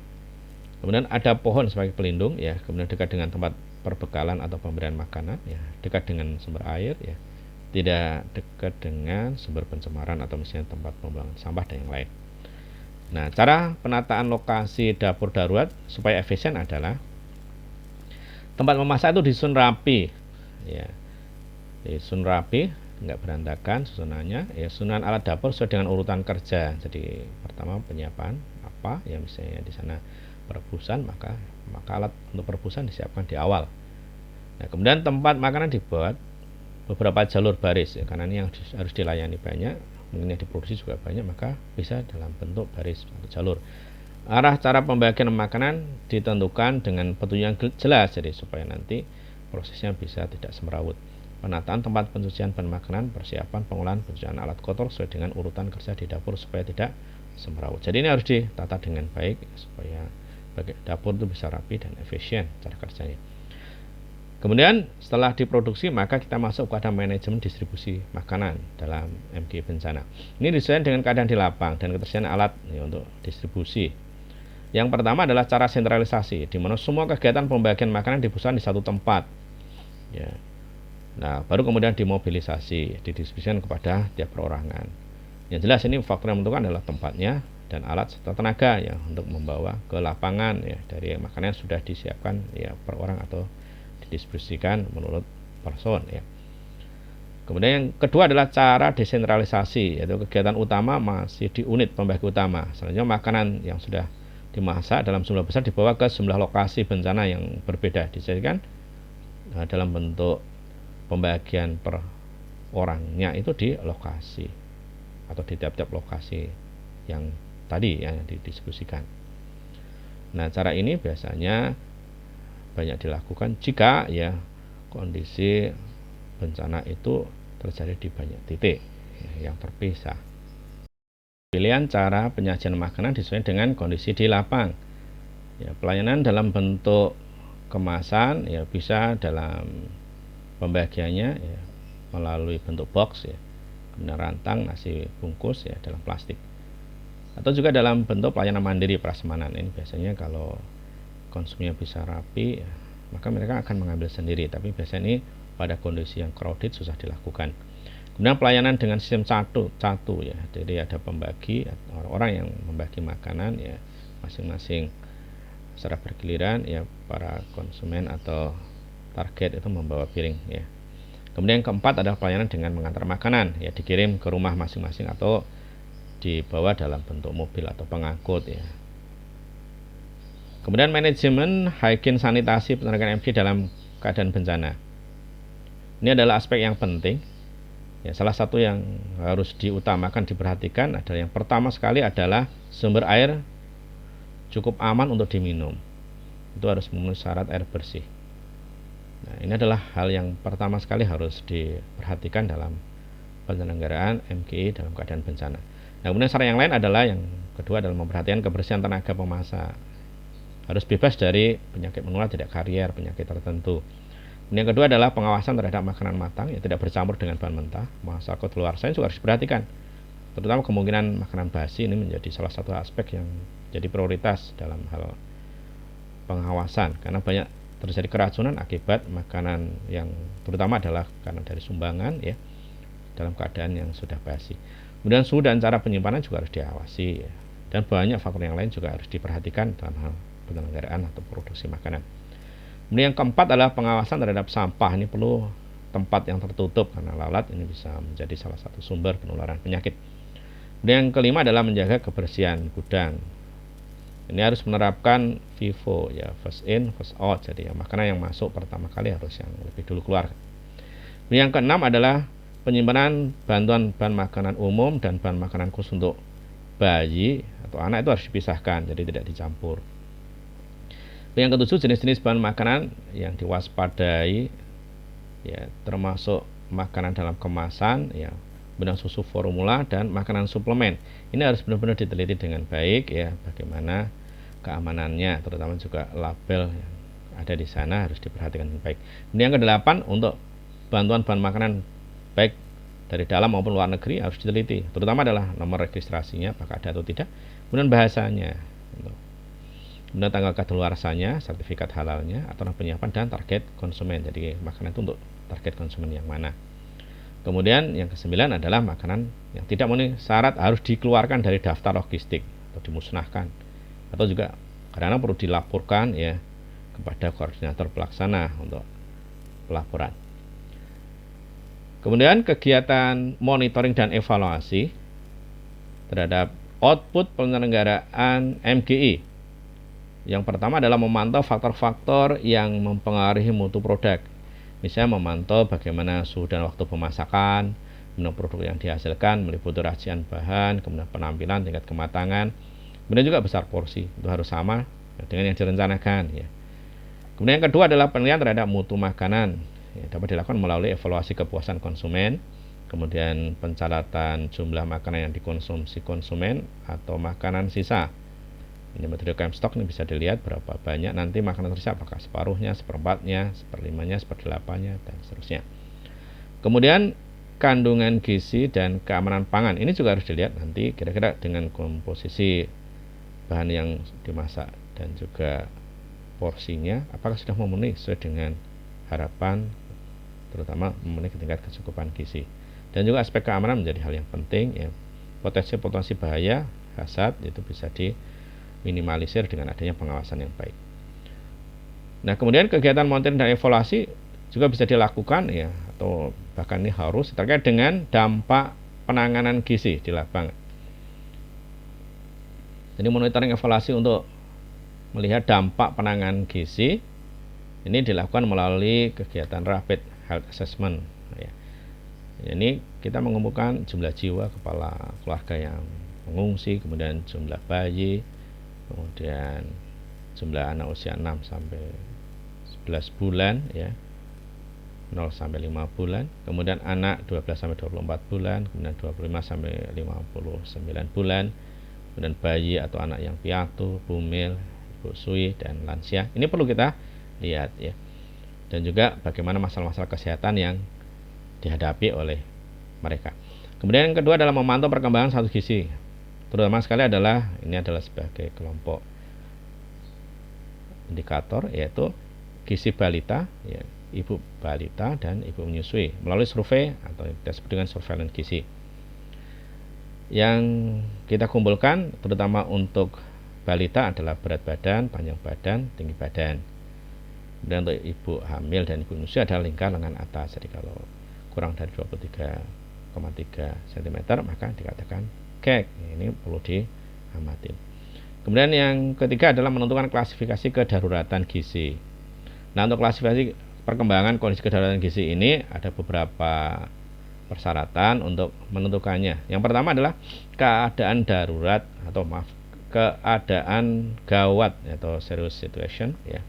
Kemudian ada pohon sebagai pelindung, ya. Kemudian dekat dengan tempat perbekalan atau pemberian makanan, ya, dekat dengan sumber air, ya, tidak dekat dengan sumber pencemaran atau misalnya tempat pembuangan sampah dan yang lain. Nah, cara penataan lokasi dapur darurat supaya efisien adalah tempat memasak itu disusun rapi, ya, disusun rapi, nggak berantakan susunannya. Ya, susunan alat dapur sesuai dengan urutan kerja. Jadi pertama penyiapan apa, ya misalnya di sana perebusan, maka alat untuk perebusan disiapkan di awal. Nah, kemudian tempat makanan dibuat beberapa jalur baris, ya, karena ini yang harus dilayani banyak, mungkin yang diproduksi juga banyak, maka bisa dalam bentuk baris atau jalur. Arah cara pembagian makanan ditentukan dengan petunjuk yang jelas, jadi supaya nanti prosesnya bisa tidak semrawut. Penataan tempat pencucian bahan makanan, persiapan pengolahan pencucian alat kotor sesuai dengan urutan kerja di dapur supaya tidak semrawut. Jadi ini harus ditata dengan baik supaya dapur itu bisa rapi dan efisien cara kerjanya. Kemudian setelah diproduksi maka kita masuk pada manajemen distribusi makanan dalam MGI bencana. Ini disesuaikan dengan keadaan di lapang dan ketersediaan alat ya, untuk distribusi. Yang pertama adalah cara sentralisasi, di mana semua kegiatan pembagian makanan dipusatkan di satu tempat. Ya. Nah, baru kemudian dimobilisasi, didistribusikan kepada tiap perorangan. Yang jelas ini faktor yang menentukan adalah tempatnya dan alat serta tenaga ya untuk membawa ke lapangan ya dari makanan yang sudah disiapkan ya per orang atau didistribusikan menurut person ya. Kemudian yang kedua adalah cara desentralisasi, yaitu kegiatan utama masih di unit pembagi utama. Selanjutnya makanan yang sudah dimasak dalam jumlah besar dibawa ke sejumlah lokasi bencana yang berbeda, dijadikan dalam bentuk pembagian per orangnya itu di lokasi atau di tiap-tiap lokasi yang tadi yang didiskusikan. Nah, cara ini biasanya banyak dilakukan jika ya kondisi bencana itu terjadi di banyak titik yang terpisah. Pilihan cara penyajian makanan disesuaikan dengan kondisi di lapang. Ya, pelayanan dalam bentuk kemasan ya bisa dalam pembagiannya ya, melalui bentuk box ya, kemudian rantang nasi bungkus ya dalam plastik, atau juga dalam bentuk pelayanan mandiri prasmanan. Ini biasanya kalau konsumnya bisa rapi ya, maka mereka akan mengambil sendiri, tapi biasanya ini pada kondisi yang crowded susah dilakukan. Kemudian pelayanan dengan sistem catu ya, jadi ada pembagi, orang yang membagi makanan ya masing-masing secara bergiliran ya, para konsumen atau target itu membawa piring ya. Kemudian yang keempat adalah pelayanan dengan mengantar makanan ya, dikirim ke rumah masing-masing atau dibawa dalam bentuk mobil atau pengangkut ya. Kemudian manajemen hygiene sanitasi penerangan MG dalam keadaan bencana. Ini adalah aspek yang penting. Ya, salah satu yang harus diutamakan diperhatikan adalah yang pertama sekali adalah sumber air cukup aman untuk diminum. Itu harus memenuhi syarat air bersih. Nah, ini adalah hal yang pertama sekali harus diperhatikan dalam penyelenggaraan MGI dalam keadaan bencana. Nah, kemudian syarat yang lain adalah yang kedua adalah memperhatikan kebersihan tenaga pemasak. Harus bebas dari penyakit menular, tidak karier, penyakit tertentu. Yang kedua adalah pengawasan terhadap makanan matang, ya, tidak bercampur dengan bahan mentah. Masa keluarsa juga harus diperhatikan. Terutama kemungkinan makanan basi ini menjadi salah satu aspek yang jadi prioritas dalam hal pengawasan, karena banyak terjadi keracunan akibat makanan yang terutama adalah karena dari sumbangan ya dalam keadaan yang sudah basi. Kemudian suhu dan cara penyimpanan juga harus diawasi ya. Dan banyak faktor yang lain juga harus diperhatikan dalam hal penyelenggaraan atau produksi makanan. Kemudian yang keempat adalah pengawasan terhadap sampah. Ini perlu tempat yang tertutup karena lalat ini bisa menjadi salah satu sumber penularan penyakit. Kemudian yang kelima adalah menjaga kebersihan gudang. Ini harus menerapkan FIFO ya, first in first out. Jadi ya, makanan yang masuk pertama kali harus yang lebih dulu keluar. Kemudian yang keenam adalah penyimpanan bantuan bahan makanan umum dan bahan makanan khusus untuk bayi atau anak itu harus dipisahkan, jadi tidak dicampur. Yang ketujuh, jenis-jenis bahan makanan yang diwaspadai ya, termasuk makanan dalam kemasan ya, benang susu formula dan makanan suplemen. Ini harus benar-benar diteliti dengan baik ya, bagaimana keamanannya, terutama juga label yang ada di sana harus diperhatikan dengan baik. Kemudian yang kedelapan, untuk bantuan bahan makanan baik dari dalam maupun luar negeri harus diteliti, terutama adalah nomor registrasinya apakah ada atau tidak, kemudian bahasanya, kemudian tanggal kadaluarsanya, sertifikat halalnya, aturan penyiapan dan target konsumen. Jadi makanan itu untuk target konsumen yang mana. Kemudian yang kesembilan adalah makanan yang tidak memenuhi syarat harus dikeluarkan dari daftar logistik atau dimusnahkan, atau juga kadang-kadang perlu dilaporkan ya kepada koordinator pelaksana untuk pelaporan. Kemudian kegiatan monitoring dan evaluasi terhadap output penyelenggaraan MGI. Yang pertama adalah memantau faktor-faktor yang mempengaruhi mutu produk. Misalnya memantau bagaimana suhu dan waktu pemasakan, kemudian produk yang dihasilkan meliputi racian bahan, kemudian penampilan, tingkat kematangan, kemudian juga besar porsi. Itu harus sama dengan yang direncanakan ya. Kemudian yang kedua adalah penilaian terhadap mutu makanan. Ya, dapat dilakukan melalui evaluasi kepuasan konsumen, kemudian pencatatan jumlah makanan yang dikonsumsi konsumen atau makanan sisa. Ini metode KM stok ini bisa dilihat berapa banyak nanti makanan tersisa, apakah separuhnya, seperempatnya, seperlimanya, seperdelapannya, dan seterusnya. Kemudian kandungan gizi dan keamanan pangan ini juga harus dilihat nanti kira-kira dengan komposisi bahan yang dimasak dan juga porsinya apakah sudah memenuhi sesuai dengan harapan, terutama memenuhi tingkat kecukupan gizi. Dan juga aspek keamanan menjadi hal yang penting ya. Potensi bahaya hasad itu bisa diminimalisir dengan adanya pengawasan yang baik. Nah, kemudian kegiatan monitoring dan evaluasi juga bisa dilakukan ya, atau bahkan ini harus terkait dengan dampak penanganan gizi di lapangan. Jadi monitoring evaluasi untuk melihat dampak penanganan gizi ini dilakukan melalui kegiatan rapid health assessment ya. Ini kita mengumpulkan jumlah jiwa kepala keluarga yang mengungsi, kemudian jumlah bayi, kemudian jumlah anak usia 6 sampai 11 bulan ya, 0 sampai 5 bulan, kemudian anak 12 sampai 24 bulan, kemudian 25 sampai 59 bulan, kemudian bayi atau anak yang piatu, bumil, ibu sui, dan lansia. Ini perlu kita lihat ya. Dan juga bagaimana masalah-masalah kesehatan yang dihadapi oleh mereka. Kemudian yang kedua adalah memantau perkembangan status gizi. Terutama sekali ini adalah sebagai kelompok indikator, yaitu gizi balita ya, ibu balita dan ibu menyusui melalui survei atau yang kita sebut dengan surveillance gizi. Yang kita kumpulkan terutama untuk balita adalah berat badan, panjang badan, tinggi badan. Kemudian untuk ibu hamil dan ibu menyusui adalah lingkar lengan atas. Jadi kalau kurang dari 23,3 cm maka dikatakan kek. Ini perlu diamati. Kemudian yang ketiga adalah menentukan klasifikasi kedaruratan gizi. Nah, untuk klasifikasi perkembangan kondisi kedaruratan gizi ini ada beberapa persyaratan untuk menentukannya. Yang pertama adalah keadaan darurat atau keadaan gawat atau serious situation ya.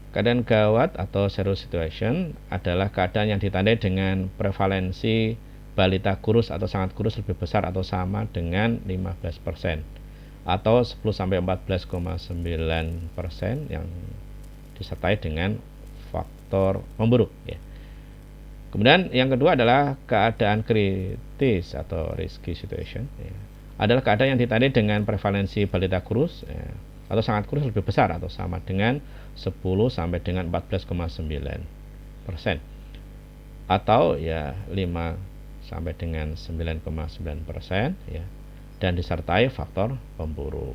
Keadaan gawat atau serious situation adalah keadaan yang ditandai dengan prevalensi balita kurus atau sangat kurus lebih besar atau sama dengan 15% atau 10 sampai 14,9% yang disertai dengan faktor pemburuk ya. Kemudian yang kedua adalah keadaan kritis atau risky situation ya. Adalah keadaan yang ditandai dengan prevalensi balita kurus ya, atau sangat kurus lebih besar atau sama dengan 10 sampai dengan 14,9% atau ya 5 sampai dengan 9,9% ya, dan disertai faktor pemburuk.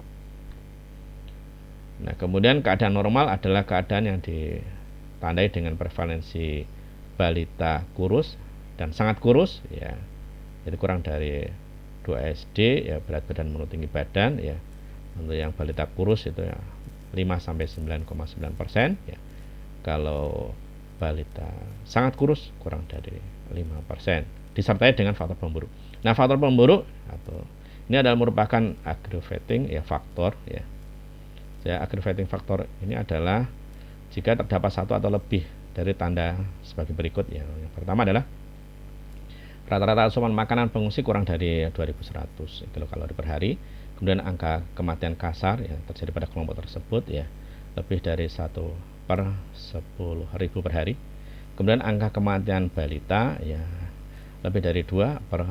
Nah, kemudian keadaan normal adalah keadaan yang ditandai dengan prevalensi balita kurus dan sangat kurus ya, itu kurang dari 2 SD ya, berat badan menurut tinggi badan ya. Untuk yang balita kurus itu ya 5 sampai 9,9% ya. Kalau balita sangat kurus kurang dari 5%, disertai dengan faktor pemburuk. Nah, faktor pemburuk atau ini adalah merupakan aggravating ya faktor ya. Aggravating faktor ini adalah jika terdapat satu atau lebih dari tanda sebagai berikut ya. Yang pertama adalah rata-rata asupan makanan pengungsi kurang dari 2100 kilokalori per hari. Kemudian angka kematian kasar ya terjadi pada kelompok tersebut ya lebih dari 1 per 10.000 per hari. Kemudian angka kematian balita ya lebih dari 2 per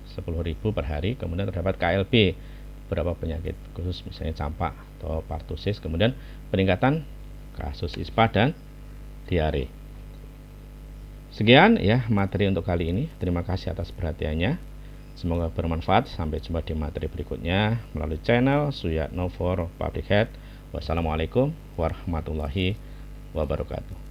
10.000 per hari. Kemudian terdapat KLB, beberapa penyakit khusus misalnya campak atau partusis. Kemudian peningkatan kasus ISPA dan diare. Sekian ya materi untuk kali ini. Terima kasih atas perhatiannya. Semoga bermanfaat. Sampai jumpa di materi berikutnya melalui channel Suyatno for Public Health. Wassalamualaikum warahmatullahi wabarakatuh.